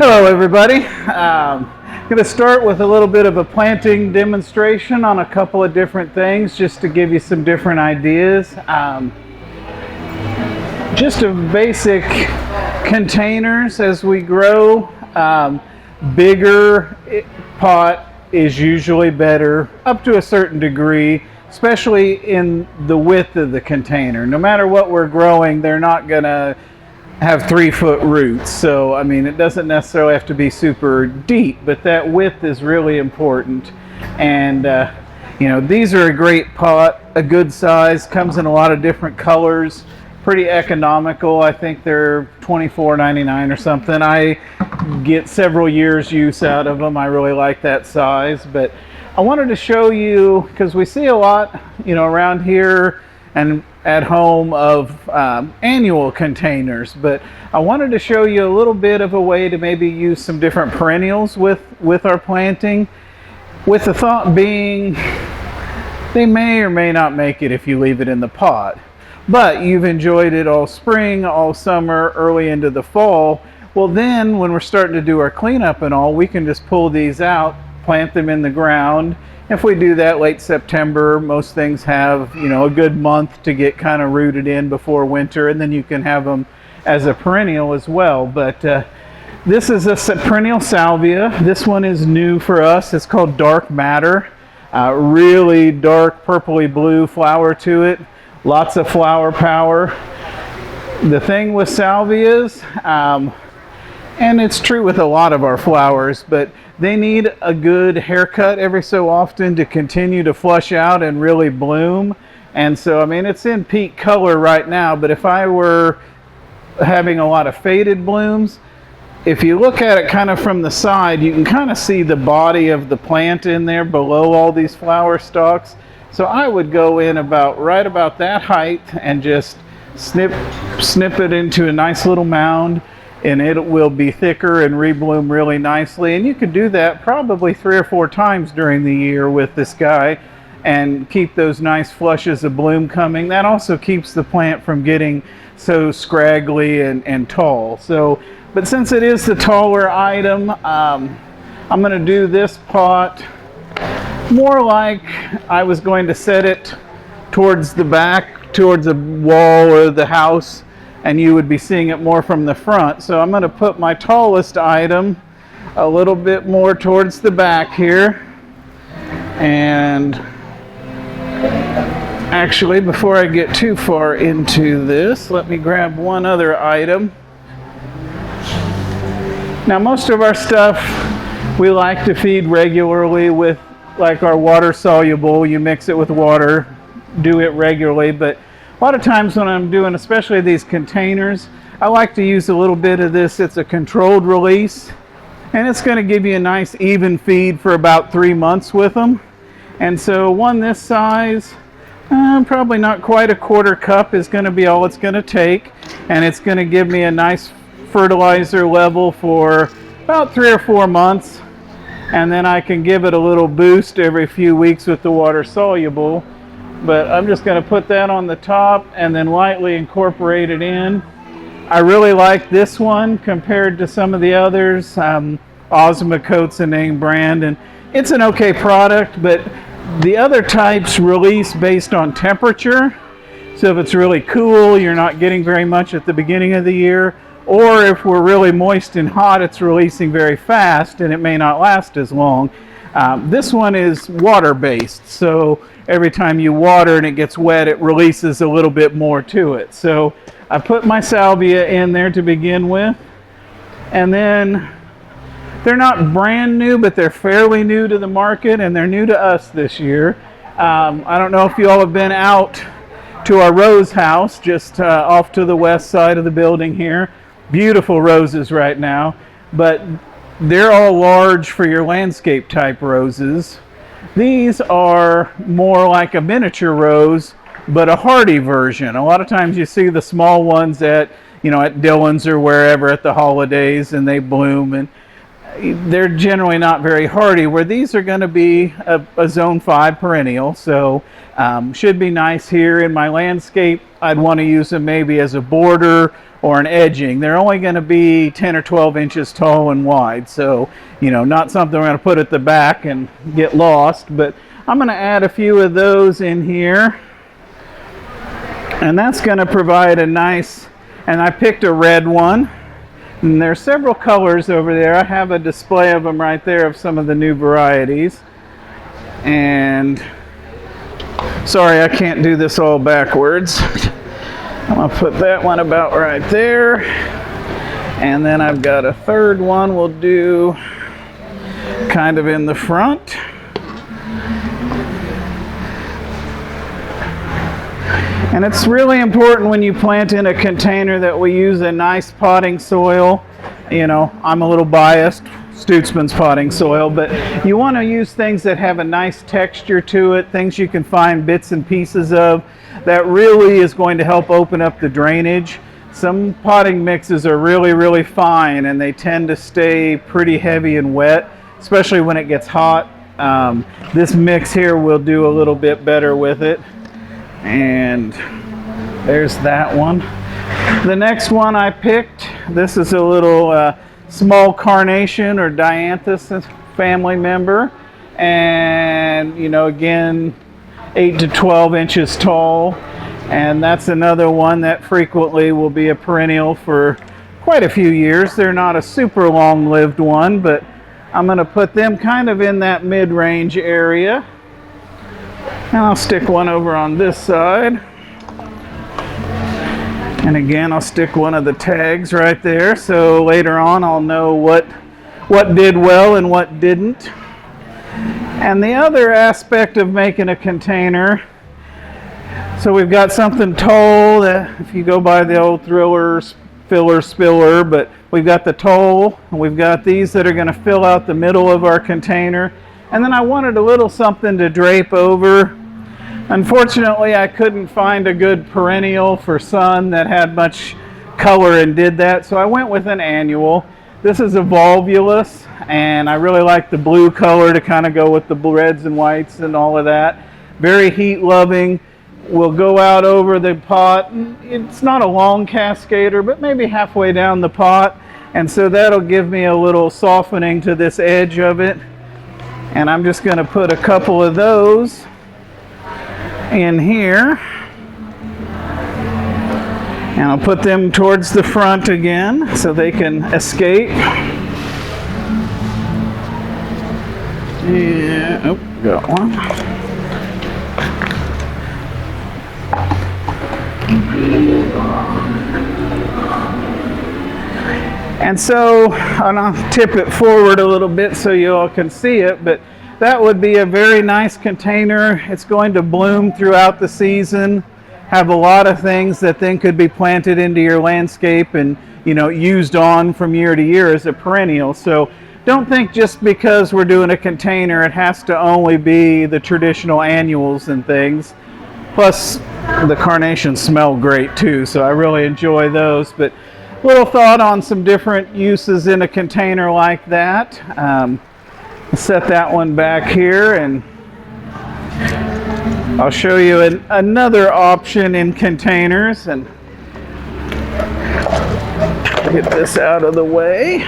Hello everybody. I'm going to start with a little bit of a planting demonstration on a couple of different things just to give you some different ideas. Just a basic containers as we grow. Bigger pot is usually better up to a certain degree, especially in the width of the container. No matter what we're growing, they're not going to have 3-foot roots. So, I mean, it doesn't necessarily have to be super deep, but that width is really important. And, you know, these are a great pot, a good size, comes in a lot of different colors, pretty economical. I think they're $24.99 or something. I get several years use out of them. I really like that size, but I wanted to show you, because we see a lot, you know, around here and at home of annual containers, but I wanted to show you a little bit of a way to maybe use some different perennials with our planting, with the thought being they may or may not make it if you leave it in the pot, but you've enjoyed it all spring, all summer, early into the fall. Well, then when we're starting to do our cleanup and all, we can just pull these out, plant them in the ground. If we do that late September, most things have, you know, a good month to get kind of rooted in before winter, and then you can have them as a perennial as well. But this is a perennial salvia. This one is new for us. It's called Dark Matter. Really dark purpley blue flower to it. Lots of flower power. The thing with salvias, and it's true with a lot of our flowers, but they need a good haircut every so often to continue to flush out and really bloom. And so, I mean, it's in peak color right now, but if I were having a lot of faded blooms, if you look at it kind of from the side, you can kind of see the body of the plant in there below all these flower stalks. So I would go in right about that height and just snip it into a nice little mound, and it will be thicker and rebloom really nicely. And you could do that probably 3 or 4 times during the year with this guy and keep those nice flushes of bloom coming. That also keeps the plant from getting so scraggly and tall. So, but since it is the taller item, I'm going to do this pot more like I was going to set it towards the back, towards a wall or the house, and you would be seeing it more from the front. So I'm going to put my tallest item a little bit more towards the back here. And actually, before I get too far into this, let me grab one other item. Now, most of our stuff we like to feed regularly with, like our water soluble. You mix it with water, do it regularly, but a lot of times when I'm doing, especially these containers, I like to use a little bit of this. It's a controlled release, and it's going to give you a nice even feed for about 3 months with them. And so one this size, probably not quite a 1/4 cup is going to be all it's going to take, and it's going to give me a nice fertilizer level for about 3 or 4 months, and then I can give it a little boost every few weeks with the water soluble. But I'm just going to put that on the top and then lightly incorporate it in. I really like this one compared to some of the others. Osmocote's a name brand, and it's an okay product, but the other types release based on temperature. So if it's really cool, you're not getting very much at the beginning of the year, or if we're really moist and hot, it's releasing very fast and it may not last as long. This one is water-based, so every time you water and it gets wet, it releases a little bit more to it. So I put my salvia in there to begin with, and then they're not brand new, but they're fairly new to the market, and they're new to us this year. I don't know if you all have been out to our rose house just off to the west side of the building here. Beautiful roses right now, but they're all large for your landscape type roses. These are more like a miniature rose, but a hardy version. A lot of times you see the small ones at, you know, at Dillon's or wherever at the holidays, and they bloom, and they're generally not very hardy, where these are going to be a zone 5 perennial. So should be nice here in my landscape. I'd want to use them maybe as a border or an edging. They're only going to be 10 or 12 inches tall and wide, so not something we're going to put at the back and get lost. But I'm going to add a few of those in here, and that's going to provide a nice, and I picked a red one, and there's several colors over there. I have a display of them right there of some of the new varieties. And sorry, I can't do this all backwards. I'm going to put that one about right there. And then I've got a third one we'll do kind of in the front. And it's really important when you plant in a container that we use a nice potting soil. I'm a little biased, Stutzman's potting soil, but you want to use things that have a nice texture to it, things you can find bits and pieces of. That really is going to help open up the drainage. Some potting mixes are really, really fine, and they tend to stay pretty heavy and wet, especially when it gets hot. This mix here will do a little bit better with it. And there's that one. The next one I picked, this is a little small carnation or dianthus family member, and again 8 to 12 inches tall, and that's another one that frequently will be a perennial for quite a few years. They're not a super long-lived one, but I'm going to put them kind of in that mid-range area. And I'll stick one over on this side. And again, I'll stick one of the tags right there, so later on I'll know what did well and what didn't. And the other aspect of making a container, so we've got something tall that, if you go by the old Thriller filler spiller, but we've got the toll, and we've got these that are going to fill out the middle of our container. And then I wanted a little something to drape over. Unfortunately, I couldn't find a good perennial for sun that had much color and did that, so I went with an annual. This is a volvulus, and I really like the blue color to kind of go with the reds and whites and all of that. Very heat loving. Will go out over the pot. It's not a long cascader, but maybe halfway down the pot, and so that'll give me a little softening to this edge of it. And I'm just going to put a couple of those in here, and I'll put them towards the front again so they can escape. Yeah, oh, got one. And so, and I'll tip it forward a little bit so you all can see it, but that would be a very nice container. It's going to bloom throughout the season, have a lot of things that then could be planted into your landscape and used on from year to year as a perennial. So don't think just because we're doing a container it has to only be the traditional annuals and things. Plus the carnations smell great too, so I really enjoy those. But little thought on some different uses in a container like that. Set that one back here, and I'll show you another option in containers, and get this out of the way.